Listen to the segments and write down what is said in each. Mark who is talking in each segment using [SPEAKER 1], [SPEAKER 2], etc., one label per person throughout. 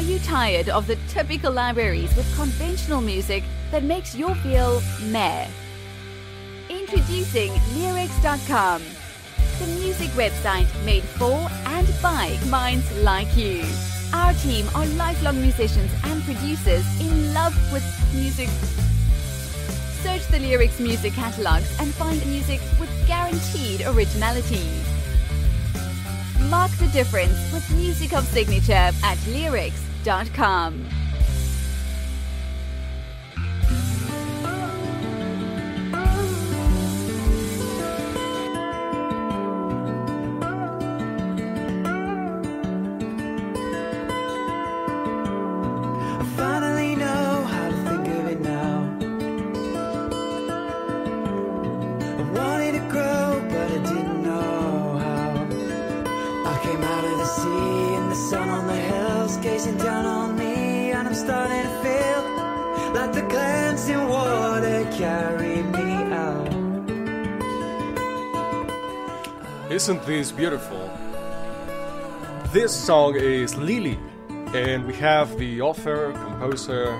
[SPEAKER 1] you tired of the typical libraries with conventional music that makes you feel meh? Introducing Leerecs.com, the music website made for and by minds like you. Our team are lifelong musicians and producers in love with music. Search the Leerecs music catalogs and find music with guaranteed originality. Mark the difference with music of signature at Leerecs.com.
[SPEAKER 2] Isn't this beautiful? This song is Lily, and we have the author, composer,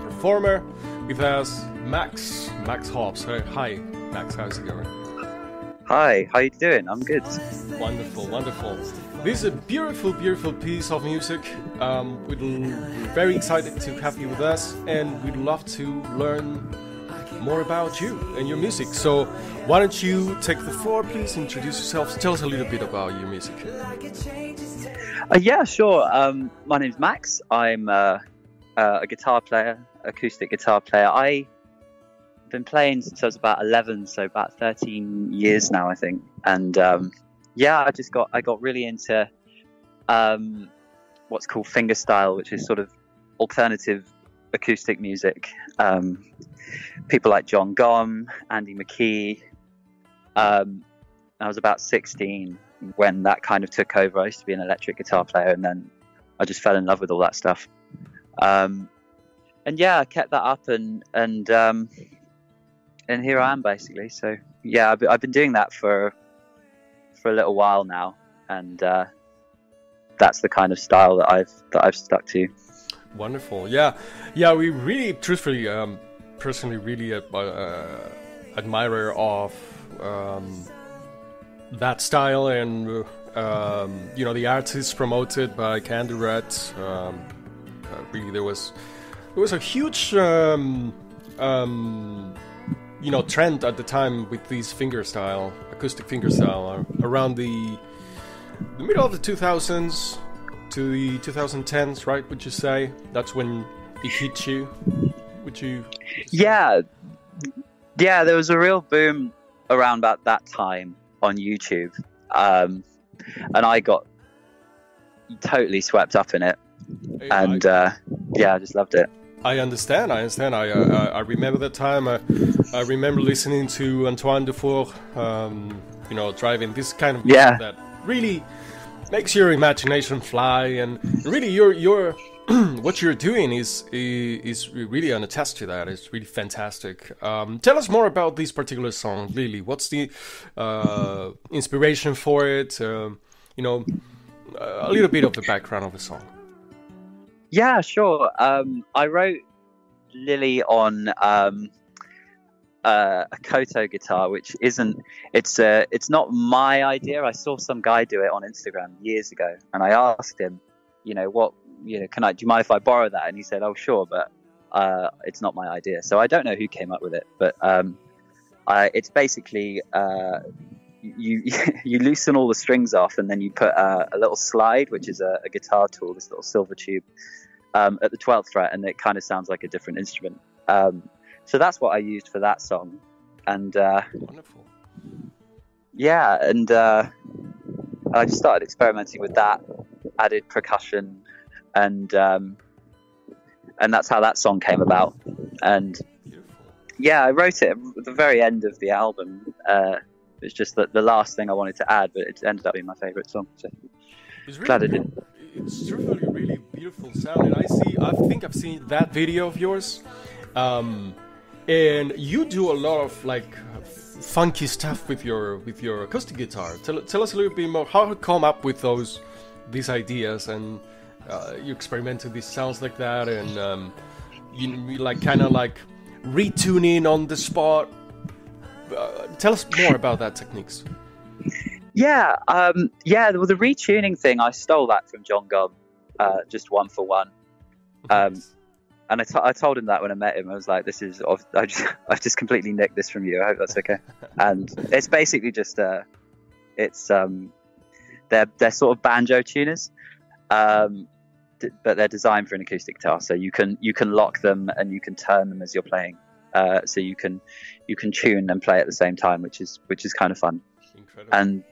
[SPEAKER 2] performer with us, Max Hobbs. Hi, Max, how's it going?
[SPEAKER 3] Hi, how you doing? I'm good.
[SPEAKER 2] Wonderful, wonderful. This is a beautiful, beautiful piece of music. We're very excited to have you with us, and we'd love to learn more about you and your music. So why don't you take the floor, please, introduce yourself, tell us a little bit about your music.
[SPEAKER 3] Yeah, sure. My name's Max. I'm a guitar player, acoustic guitar player. I've been playing since I was about 11, so about 13 years now, I think. And yeah, I got really into what's called fingerstyle, which is sort of alternative acoustic music. People like John Gom, Andy McKee. I was about 16 when that kind of took over. I used to be an electric guitar player, and then I just fell in love with all that stuff. And yeah, I kept that up, and here I am basically. So yeah, I've been doing that for a little while now, and that's the kind of style that I've stuck to.
[SPEAKER 2] Wonderful. Yeah. We really, truthfully, personally, really admirer of that style, and the artists promoted by Candy Red. Really, there was a huge trend at the time with these acoustic fingerstyle around the middle of the 2000s to the 2010s, right? Would you say that's when it hit you? Would you? Yeah,
[SPEAKER 3] there was a real boom around about that time on YouTube, and I got totally swept up in it, and I just loved it.
[SPEAKER 2] I understand. I remember that time. I remember listening to Antoine Dufour, driving this kind of music that really makes your imagination fly, and really your what you're doing is really an attest to that. It's really fantastic. Tell us more about this particular song, Lily. What's the inspiration for it? A little bit of the background of the song.
[SPEAKER 3] Yeah, sure. I wrote Lily on a Koto guitar, which it's not my idea. I saw some guy do it on Instagram years ago, and I asked him, do you mind if I borrow that? And he said, oh sure, but it's not my idea. So I don't know who came up with it, but it's basically you loosen all the strings off, and then you put a little slide, which is a guitar tool, this little silver tube, at the 12th fret, and it kind of sounds like a different instrument. So that's what I used for that song, and
[SPEAKER 2] wonderful.
[SPEAKER 3] Yeah, and I just started experimenting with that, added percussion, and that's how that song came about. And yeah, I wrote it at the very end of the album. It's just that the last thing I wanted to add, but it ended up being my favorite song. So
[SPEAKER 2] it's really
[SPEAKER 3] glad I did.
[SPEAKER 2] It's truly really beautiful sound, and I think I've seen that video of yours. And you do a lot of like funky stuff with your acoustic guitar. Tell us a little bit more how you come up with these ideas, and you experimented with sounds like that, and you like kind of like retuning on the spot. Tell us more about that techniques.
[SPEAKER 3] Yeah, well, the retuning thing, I stole that from John Gum, just one for one. And I told him that when I met him. I was like, I've just completely nicked this from you. I hope that's okay. And it's basically just they're sort of banjo tuners, but they're designed for an acoustic guitar, so you can lock them and you can turn them as you're playing, so you can tune and play at the same time, which is kind of fun.
[SPEAKER 2] Incredible.
[SPEAKER 3] And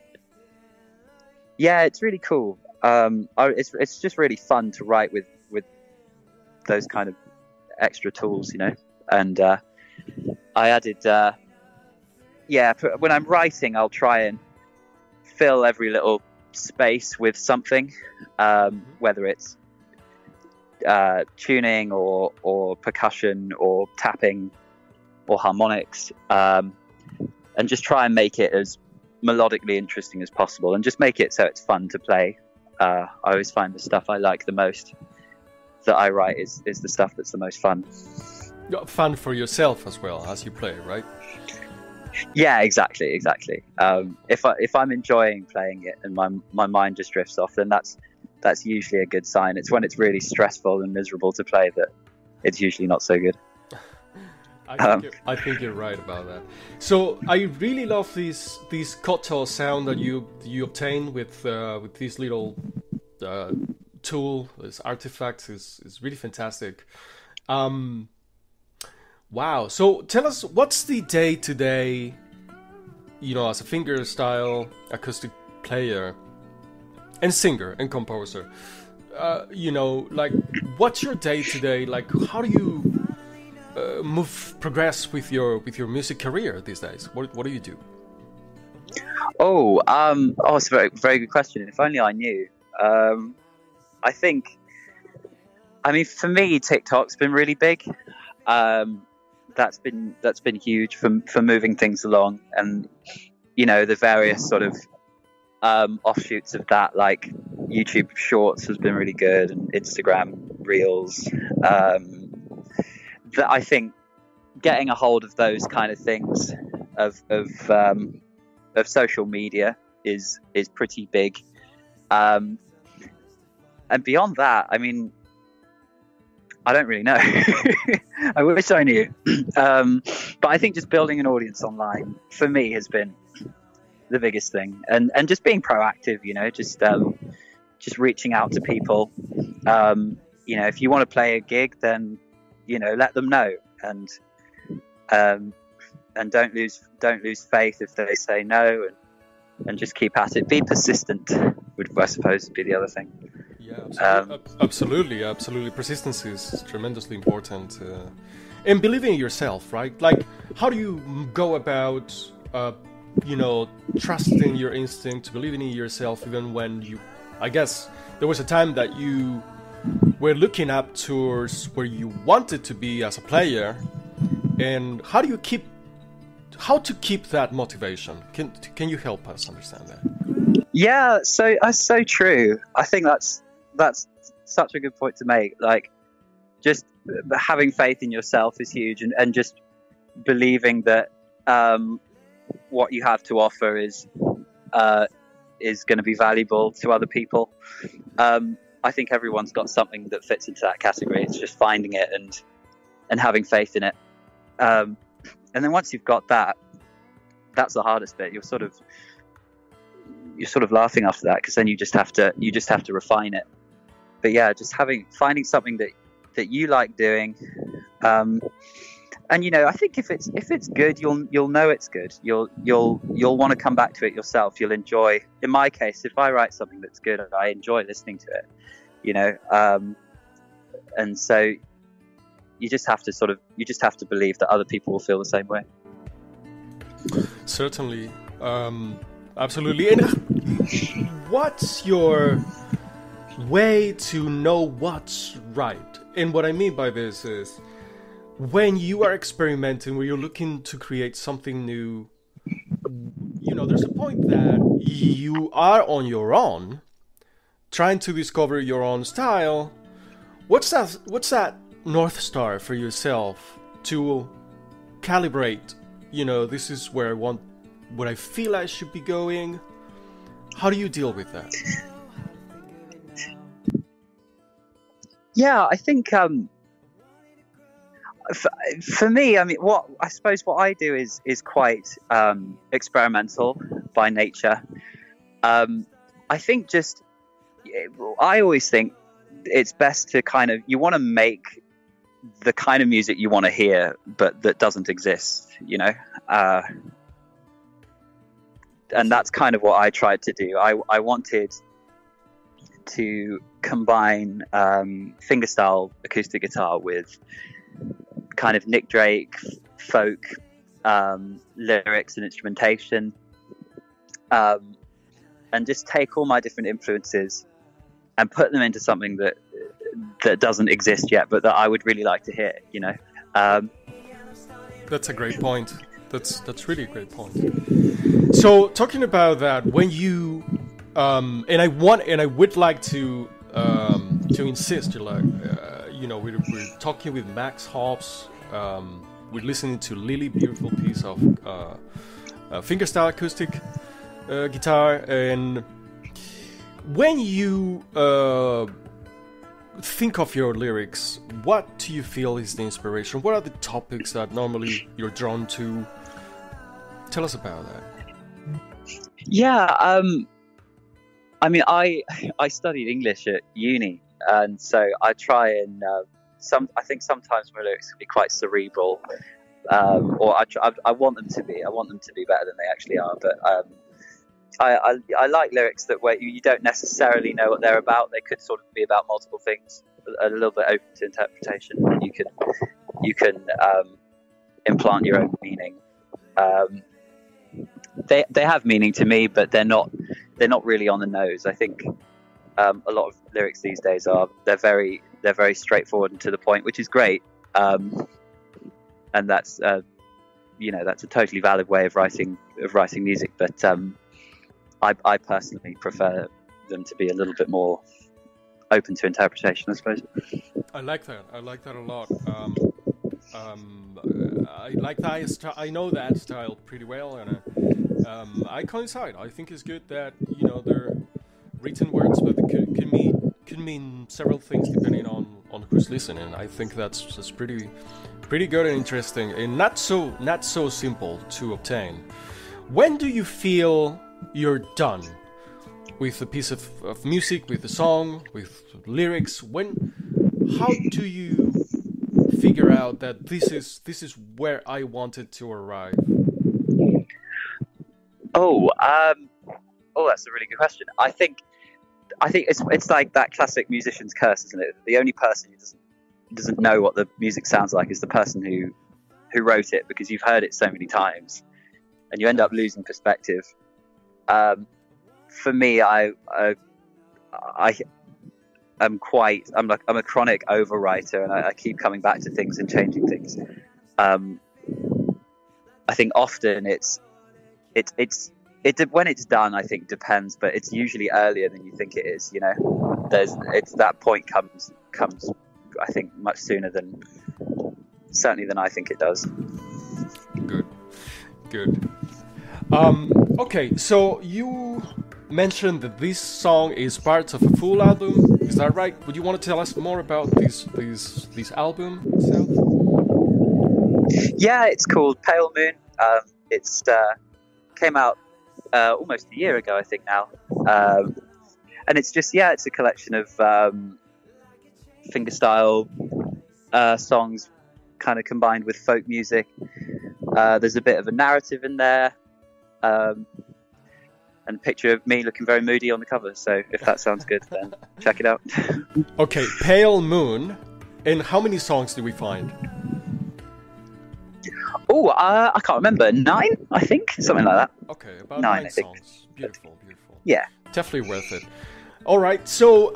[SPEAKER 3] yeah, it's really cool. It's just really fun to write with those kind of extra tools, you know. And I added when I'm writing, I'll try and fill every little space with something, whether it's tuning or percussion or tapping or harmonics, and just try and make it as melodically interesting as possible, and just make it so it's fun to play. I always find the stuff I like the most that I write is the stuff that's the most fun.
[SPEAKER 2] Fun for yourself as well as you play, right?
[SPEAKER 3] Yeah, exactly. If I'm enjoying playing it and my mind just drifts off, then that's usually a good sign. It's when it's really stressful and miserable to play that it's usually not so good.
[SPEAKER 2] I think you're right about that. So I really love this koto sound that you obtain with this little tool, this artifact is really fantastic. Wow. So tell us, what's the day-to-day, as a fingerstyle acoustic player and singer and composer, like what's your day-to-day, like how do you progress with your music career these days? What do you do?
[SPEAKER 3] It's a very, very good question. If only I knew. I think, for me, TikTok's been really big. That's been huge for moving things along, and the various sort of offshoots of that, like YouTube Shorts has been really good, and Instagram Reels. That I think getting a hold of those kind of things of social media is pretty big. And beyond that, I don't really know. I wish I knew. But I think just building an audience online for me has been the biggest thing, and just being proactive. Just reaching out to people. If you want to play a gig, then let them know, and don't lose faith if they say no, and just keep at it. Be persistent would, I suppose, be the other thing.
[SPEAKER 2] Yeah, absolutely. Persistence is tremendously important, and believing in yourself, right? Like, how do you go about, trusting your instinct, believing in yourself, even when I guess there was a time that you were looking up towards where you wanted to be as a player, and how to keep that motivation? Can you help us understand that?
[SPEAKER 3] Yeah, so true. I think that's such a good point to make. Like, just having faith in yourself is huge, and just believing that what you have to offer is going to be valuable to other people. I think everyone's got something that fits into that category. It's just finding it and having faith in it. And then once you've got that, that's the hardest bit. You're sort of laughing after that, because then you just have to refine it. But yeah, just finding something that you like doing. And I think if it's good, you'll know it's good. You'll want to come back to it yourself. You'll enjoy. In my case, if I write something that's good, I enjoy listening to it. And so you just have to believe that other people will feel the same way.
[SPEAKER 2] Certainly, absolutely. And what's your way to know what's right? And what I mean by this is, when you are experimenting, when you're looking to create something new, there's a point that you are on your own trying to discover your own style, what's that North Star for yourself to calibrate, this is where I want, what I feel I should be going? How do you deal with that?
[SPEAKER 3] Yeah, I think for me, I mean, what I do is quite experimental by nature. I think I always think it's best to you want to make the kind of music you want to hear, but that doesn't exist, and that's kind of what I tried to do. I wanted to combine fingerstyle acoustic guitar with kind of Nick Drake folk lyrics and instrumentation, and just take all my different influences and put them into something that doesn't exist yet, but that I would really like to hear.
[SPEAKER 2] That's a great point. That's really a great point. So talking about that, when you and I would like to insist, we're talking with Max Hobbs. We're listening to Lily, beautiful piece of fingerstyle acoustic guitar. And when you think of your lyrics, what do you feel is the inspiration? What are the topics that normally you're drawn to? Tell us about that.
[SPEAKER 3] Yeah, I mean, I studied English at uni, and so I try and I think sometimes my lyrics can be quite cerebral, or I want them to be. I want them to be better than they actually are. But I like lyrics where you don't necessarily know what they're about. They could sort of be about multiple things, a little bit open to interpretation. You can implant your own meaning. They have meaning to me, but they're not really on the nose. I think a lot of lyrics these days they're very straightforward and to the point, which is great. And that's that's a totally valid way of writing music. But I personally prefer them to be a little bit more open to interpretation, I suppose.
[SPEAKER 2] I like that a lot. I like that. I know that style pretty well, and I coincide. I think it's good that they're written words, but they can mean several things depending on who's listening. I think that's pretty good and interesting, and not so simple to obtain. When do you feel you're done with a piece of music, with a song, with lyrics? How do you figure out that this is where I wanted to arrive?
[SPEAKER 3] That's a really good question. I think it's like that classic musician's curse, isn't it? The only person who doesn't know what the music sounds like is the person who wrote it, because you've heard it so many times, and you end up losing perspective. For me, I'm a chronic overwriter, and I keep coming back to things and changing things. I think often it's when it's done, I think depends, but it's usually earlier than you think it is. That point comes I think much sooner than I think it does.
[SPEAKER 2] Good. Okay, so you mentioned that this song is part of a full album. Is that right? Would you want to tell us more about this album itself?
[SPEAKER 3] Yeah, it's called Pale Moon. It's came out almost a year ago, I think now. And it's a collection of fingerstyle songs kind of combined with folk music. There's a bit of a narrative in there. And a picture of me looking very moody on the cover. So if that sounds good, then check it out.
[SPEAKER 2] Okay, Pale Moon. And how many songs do we find?
[SPEAKER 3] I can't remember. 9, I think, something like that.
[SPEAKER 2] Okay, about 9 songs. Beautiful.
[SPEAKER 3] Yeah,
[SPEAKER 2] definitely worth it. All right, so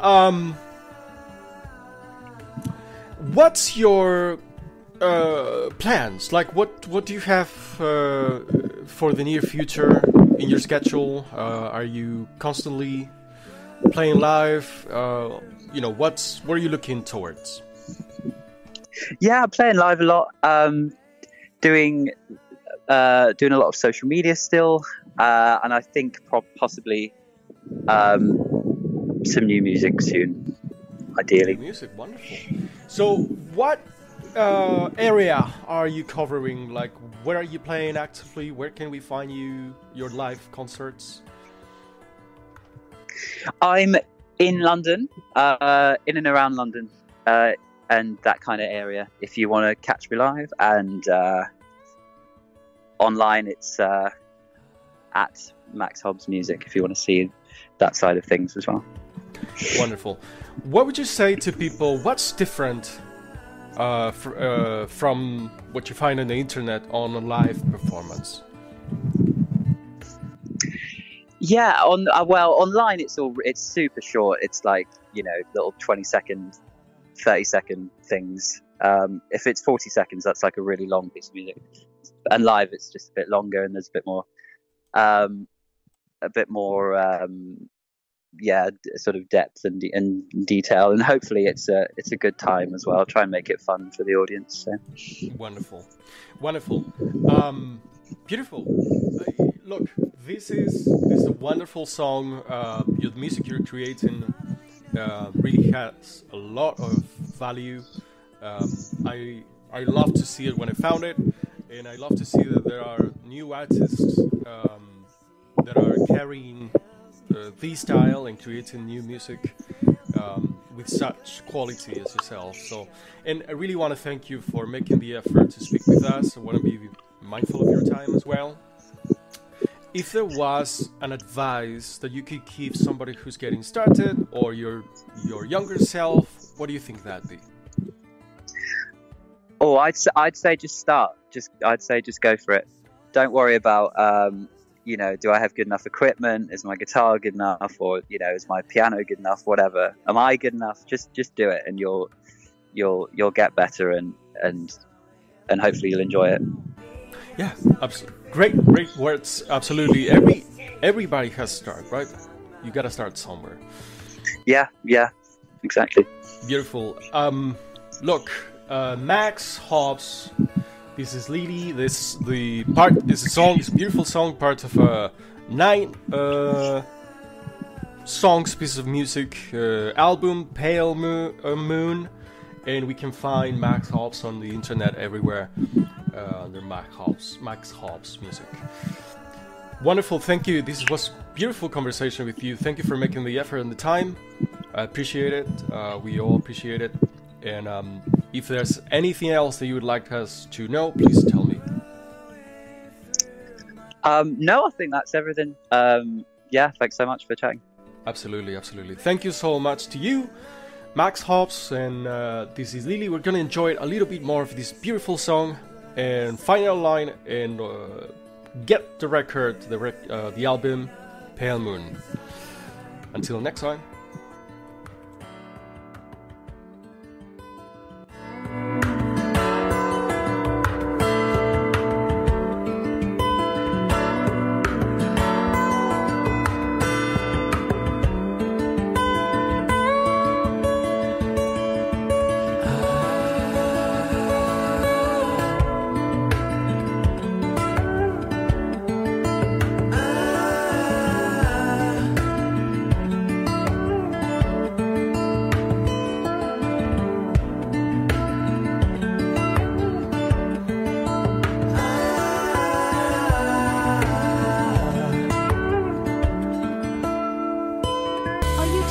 [SPEAKER 2] what's your plans? Like, what do you have for the near future in your schedule? Are you constantly playing live? You know, what are you looking towards?
[SPEAKER 3] Yeah, I'm playing live a lot. Doing a lot of social media still, and I think possibly some new music soon, ideally.
[SPEAKER 2] New music, wonderful. So, what area are you covering? Like, where are you playing actively? Where can we find your live concerts?
[SPEAKER 3] I'm in London, in and around London, and that kind of area. If you want to catch me live, and online, it's at Max Hobbs Music. If you want to see that side of things as well.
[SPEAKER 2] Wonderful. What would you say to people? What's different from what you find on the internet on a live performance?
[SPEAKER 3] Yeah, online it's super short. It's like, you know, little 20-second, 30-second things. If it's 40 seconds, that's like a really long piece of music. And live, it's just a bit longer, and there's a bit more, sort of depth and detail. And hopefully, it's a good time as well. I'll try and make it fun for the audience. So.
[SPEAKER 2] Wonderful. Beautiful. Look, this is a wonderful song. Your music you're creating really has a lot of value. I love to see it when I found it, and I love to see that there are new artists that are carrying this style and creating new music with such quality as yourself. So, and I really want to thank you for making the effort to speak with us. I want to be mindful of your time as well. If there was an advice that you could give somebody who's getting started, or your younger self, what do you think that'd be?
[SPEAKER 3] Oh, I'd say just start. I'd say just go for it. Don't worry about do I have good enough equipment? Is my guitar good enough? Or, is my piano good enough? Whatever. Am I good enough? Just do it, and you'll get better, and hopefully you'll enjoy it.
[SPEAKER 2] Yeah, great words. Absolutely. Everybody has to start, right? You got to start somewhere. Yeah,
[SPEAKER 3] exactly.
[SPEAKER 2] Beautiful. Look, Max Hobbs. This is Leedy. This is a song. It's a beautiful song, part of 9 songs, piece of music album, Pale Moon, and we can find Max Hobbs on the internet everywhere under Max Hobbs Music. Wonderful, thank you. This was a beautiful conversation with you. Thank you for making the effort and the time. I appreciate it. We all appreciate it. And if there's anything else that you would like us to know, please tell me.
[SPEAKER 3] No, I think that's everything. Thanks so much for chatting.
[SPEAKER 2] Absolutely. Thank you so much to you, Max Hobbs, and this is Lily. We're gonna enjoy a little bit more of this beautiful song, and find it online and get the record, the album, Pale Moon. Until next time.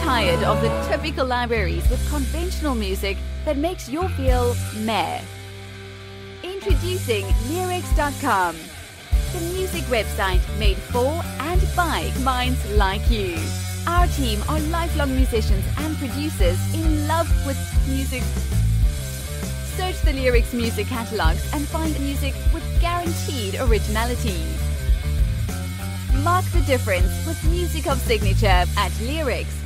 [SPEAKER 1] Tired of the typical libraries with conventional music that makes you feel meh? Introducing Leerecs.com, the music website made for and by minds like you. Our team are lifelong musicians and producers in love with music. Search the Leerecs music catalogs and find music with guaranteed originality. Mark the difference with music of signature at Leerecs.com.